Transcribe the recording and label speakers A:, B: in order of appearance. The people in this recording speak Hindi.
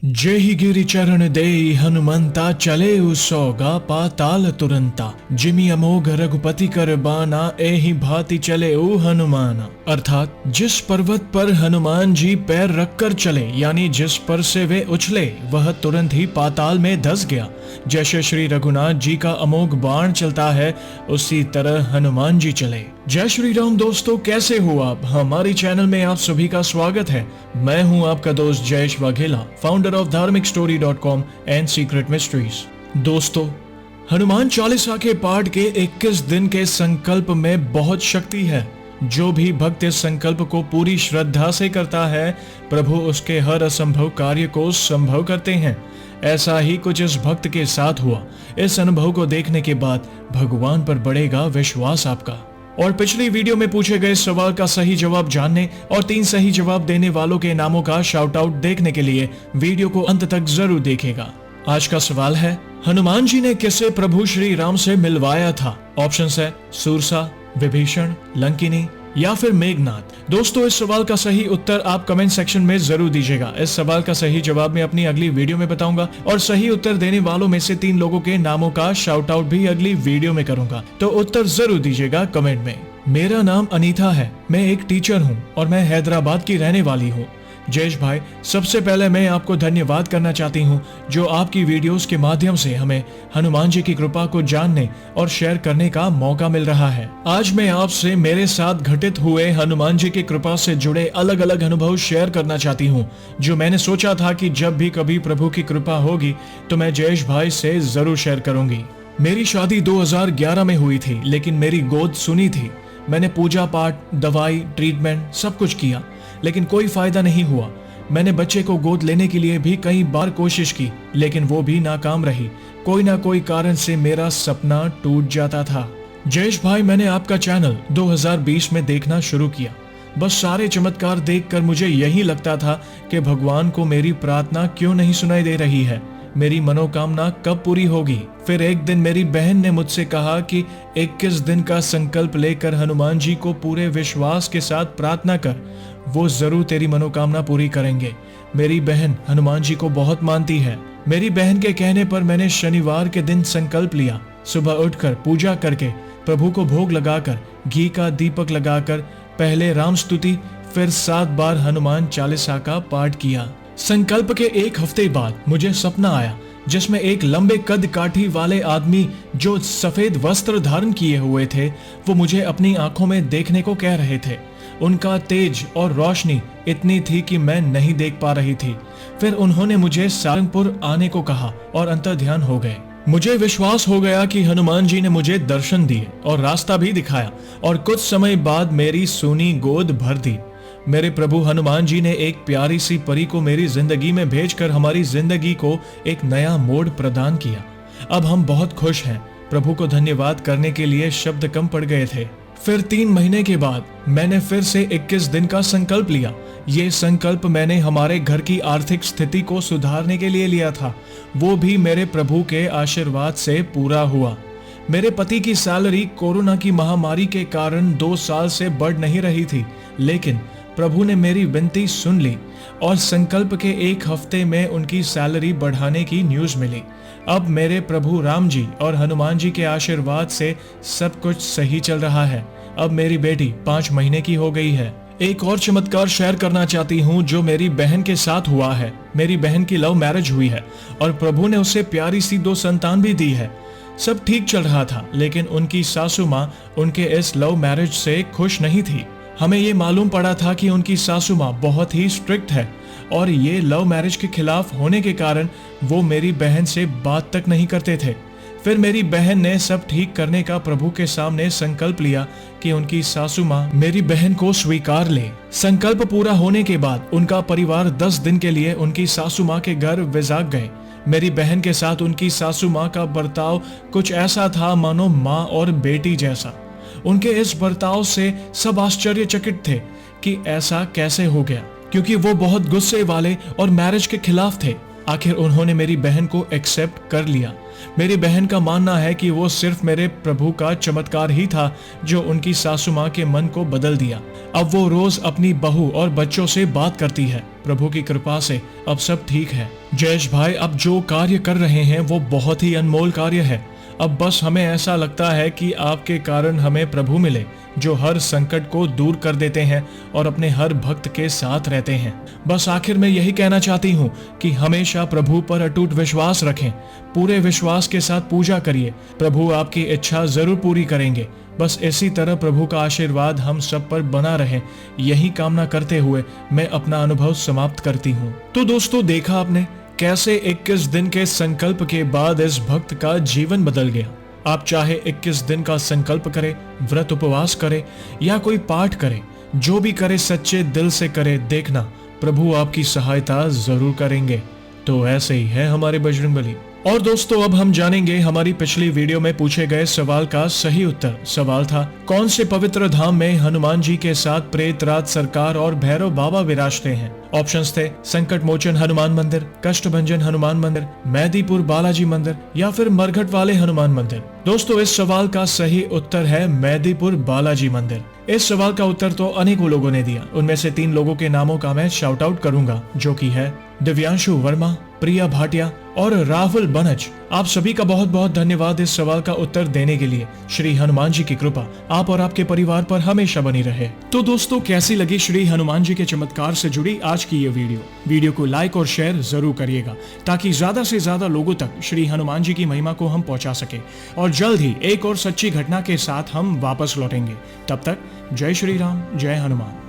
A: जय ही गिरि चरण देई हनुमंता चले उसोगा पाताल तुरंता जिमि अमोघ रघुपति कर बाना एहि भांति चले ऊ हनुमाना। अर्थात जिस पर्वत पर हनुमान जी पैर रखकर चले यानी जिस पर से वे उछले वह तुरंत ही पाताल में धंस गया। जैसे श्री रघुनाथ जी का अमोघ बाण चलता है उसी तरह हनुमान जी चले। जय श्री राम दोस्तों, कैसे हो आप? हमारे चैनल में आप सभी का स्वागत है। मैं हूं आपका दोस्त Jayesh Vaghela, founder of dharmicstory.com and secret mysteries. दोस्तों, हनुमान चालीसा के पाठ के 21 दिन के संकल्प में बहुत शक्ति है। जो भी भक्त इस संकल्प को पूरी श्रद्धा से करता है प्रभु उसके हर असंभव कार्य को संभव करते हैं। ऐसा ही कुछ इस भक्त के साथ हुआ। इस अनुभव को देखने के बाद भगवान पर बढ़ेगा विश्वास आपका। और पिछली वीडियो में पूछे गए सवाल का सही जवाब जानने और 3 सही जवाब देने वालों के नामों का शाउट आउट देखने के लिए वीडियो को अंत तक जरूर देखिएगा। आज का सवाल है, हनुमान जी ने किसे प्रभु श्री राम से मिलवाया था? ऑप्शंस है सूरसा, विभीषण, लंकिनी या फिर मेघनाथ। दोस्तों, इस सवाल का सही उत्तर आप कमेंट सेक्शन में जरूर दीजिएगा। इस सवाल का सही जवाब मैं अपनी अगली वीडियो में बताऊंगा और सही उत्तर देने वालों में से 3 लोगों के नामों का शाउट आउट भी अगली वीडियो में करूंगा, तो उत्तर जरूर दीजिएगा कमेंट में। मेरा नाम अनीता है, मैं एक टीचर हूँ और मैं हैदराबाद की रहने वाली हूँ। जयेश भाई, सबसे पहले मैं आपको धन्यवाद करना चाहती हूँ जो आपकी वीडियोस के माध्यम से हमें हनुमान जी की कृपा को जानने और शेयर करने का मौका मिल रहा है। आज मैं आपसे मेरे साथ घटित हुए हनुमान जी की कृपा से जुड़े अलग अलग अनुभव शेयर करना चाहती हूँ, जो मैंने सोचा था कि जब भी कभी प्रभु की कृपा होगी तो मैं जयेश भाई से जरूर शेयर करूंगी। मेरी शादी 2011 में हुई थी, लेकिन मेरी गोद सुनी थी। मैंने पूजा पाठ, दवाई, ट्रीटमेंट सब कुछ किया, लेकिन कोई फायदा नहीं हुआ। मैंने बच्चे को गोद लेने के लिए भी कई बार कोशिश की, लेकिन वो भी नाकाम रही। कोई ना कोई कारण से मेरा सपना टूट जाता था। जयेश भाई, मैंने आपका चैनल 2020 में देखना शुरू किया। बस सारे चमत्कार देखकर मुझे यही लगता था कि भगवान को मेरी प्रार्थना क्यों नहीं सुनाई दे रही है, मेरी मनोकामना कब पूरी होगी। फिर एक दिन मेरी बहन ने मुझसे कहा कि 21 दिन का संकल्प लेकर हनुमान जी को पूरे विश्वास के साथ प्रार्थना कर, वो जरूर तेरी मनोकामना पूरी करेंगे। मेरी बहन हनुमान जी को बहुत मानती है। मेरी बहन के कहने पर मैंने शनिवार के दिन संकल्प लिया। सुबह उठकर पूजा करके प्रभु को भोग लगाकर घी का दीपक लगाकर पहले राम स्तुति फिर 7 बार हनुमान चालीसा का पाठ किया। संकल्प के 1 हफ्ते बाद मुझे सपना आया जिसमें एक लंबे कद काठी वाले आदमी जो सफेद वस्त्र धारण किए हुए थे वो मुझे अपनी आंखों में देखने को कह रहे थे। उनका तेज और रोशनी इतनी थी कि मैं नहीं देख पा रही थी। फिर उन्होंने मुझे सारंगपुर आने को कहा और अंतर्ध्यान हो गए। मुझे विश्वास हो गया कि हनुमान जी ने मुझे दर्शन दिए और रास्ता भी दिखाया और कुछ समय बाद मेरी सूनी गोद भर दी। मेरे प्रभु हनुमान जी ने एक प्यारी सी परी को मेरी जिंदगी में भेजकर हमारी जिंदगी को एक नया मोड़ प्रदान किया। अब हम बहुत खुश हैं। प्रभु को धन्यवाद करने के लिए शब्द कम पड़ गए थे। फिर 3 महीने के बाद मैंने फिर से 21 दिन का संकल्प लिया। ये संकल्प मैंने हमारे घर की आर्थिक स्थिति को सुधारने के लिए लिया था। वो भी मेरे प्रभु के आशीर्वाद से पूरा हुआ। मेरे पति की सैलरी कोरोना की महामारी के कारण 2 साल से बढ़ नहीं रही थी, लेकिन प्रभु ने मेरी विनती सुन ली और संकल्प के 1 हफ्ते में उनकी सैलरी बढ़ाने की न्यूज मिली। अब मेरे प्रभु राम जी और हनुमान जी के आशीर्वाद से सब कुछ सही चल रहा है। अब मेरी बेटी 5 महीने की हो गई है। एक और चमत्कार शेयर करना चाहती हूँ जो मेरी बहन के साथ हुआ है। मेरी बहन की लव मैरिज हुई है और प्रभु ने उसे प्यारी सी 2 संतान भी दी है। सब ठीक चल रहा था, लेकिन उनकी सासू माँ उनके इस लव मैरिज से खुश नहीं थी। हमें ये मालूम पड़ा था कि उनकी सासू माँ बहुत ही स्ट्रिक्ट है और ये लव मैरिज के खिलाफ होने के कारण वो मेरी बहन से बात तक नहीं करते थे। फिर मेरी बहन ने सब ठीक करने का प्रभु के सामने संकल्प लिया कि उनकी सासू माँ मेरी बहन को स्वीकार ले। संकल्प पूरा होने के बाद उनका परिवार 10 दिन के लिए उनकी सासू माँ के घर विजाग गए। मेरी बहन के साथ उनकी सासू माँ का बर्ताव कुछ ऐसा था मानो माँ और बेटी जैसा। उनके इस बर्ताव से सब आश्चर्यचकित थे कि ऐसा कैसे हो गया, क्योंकि वो बहुत गुस्से वाले और मैरिज के खिलाफ थे। आखिर उन्होंने मेरी बहन को एक्सेप्ट कर लिया। मेरी बहन का मानना है कि वो सिर्फ मेरे प्रभु का चमत्कार ही था जो उनकी सासू माँ के मन को बदल दिया। अब वो रोज अपनी बहू और बच्चों से बात करती है। प्रभु की कृपा से अब सब ठीक है। जयेश भाई, अब जो कार्य कर रहे हैं वो बहुत ही अनमोल कार्य है। अब बस हमें ऐसा लगता है कि आपके कारण हमें प्रभु मिले, जो हर संकट को दूर कर देते हैं और अपने हर भक्त के साथ रहते हैं। बस आखिर में यही कहना चाहती हूँ कि हमेशा प्रभु पर अटूट विश्वास रखें, पूरे विश्वास के साथ पूजा करिए, प्रभु आपकी इच्छा जरूर पूरी करेंगे। बस इसी तरह प्रभु का आशीर्वाद हम सब पर बना रहे, यही कामना करते हुए मैं अपना अनुभव समाप्त करती हूँ। तो दोस्तों, देखा आपने कैसे 21 दिन के संकल्प के बाद इस भक्त का जीवन बदल गया। आप चाहे 21 दिन का संकल्प करें, व्रत उपवास करें या कोई पाठ करें, जो भी करे सच्चे दिल से करे, देखना प्रभु आपकी सहायता जरूर करेंगे। तो ऐसे ही है हमारे बजरंगबली। और दोस्तों, अब हम जानेंगे हमारी पिछली वीडियो में पूछे गए सवाल का सही उत्तर। सवाल था, कौन से पवित्र धाम में हनुमान जी के साथ प्रेतराज सरकार और भैरव बाबा विराजते हैं? ऑप्शंस थे संकट मोचन हनुमान मंदिर, कष्टभंजन हनुमान मंदिर, मैदीपुर बालाजी मंदिर या फिर मरघट वाले हनुमान मंदिर। दोस्तों, इस सवाल का सही उत्तर है मैदीपुर बालाजी मंदिर। इस सवाल का उत्तर तो अनेकों लोगों ने दिया। उनमें से 3 लोगों के नामों का मैं शाउट आउट करूंगा, जो कि है दिव्यांशु वर्मा, प्रिया भाटिया और राहुल बनज। आप सभी का बहुत बहुत धन्यवाद इस सवाल का उत्तर देने के लिए। श्री हनुमान जी की कृपा आप और आपके परिवार पर हमेशा बनी रहे। तो दोस्तों, कैसी लगी श्री हनुमान जी के चमत्कार से जुड़ी आज की ये वीडियो को लाइक और शेयर जरूर करिएगा, ताकि ज्यादा से ज्यादा लोगों तक श्री हनुमान जी की महिमा को हम पहुंचा सके। और जल्द ही एक और सच्ची घटना के साथ हम वापस लौटेंगे। तब तक जय श्री राम, जय हनुमान।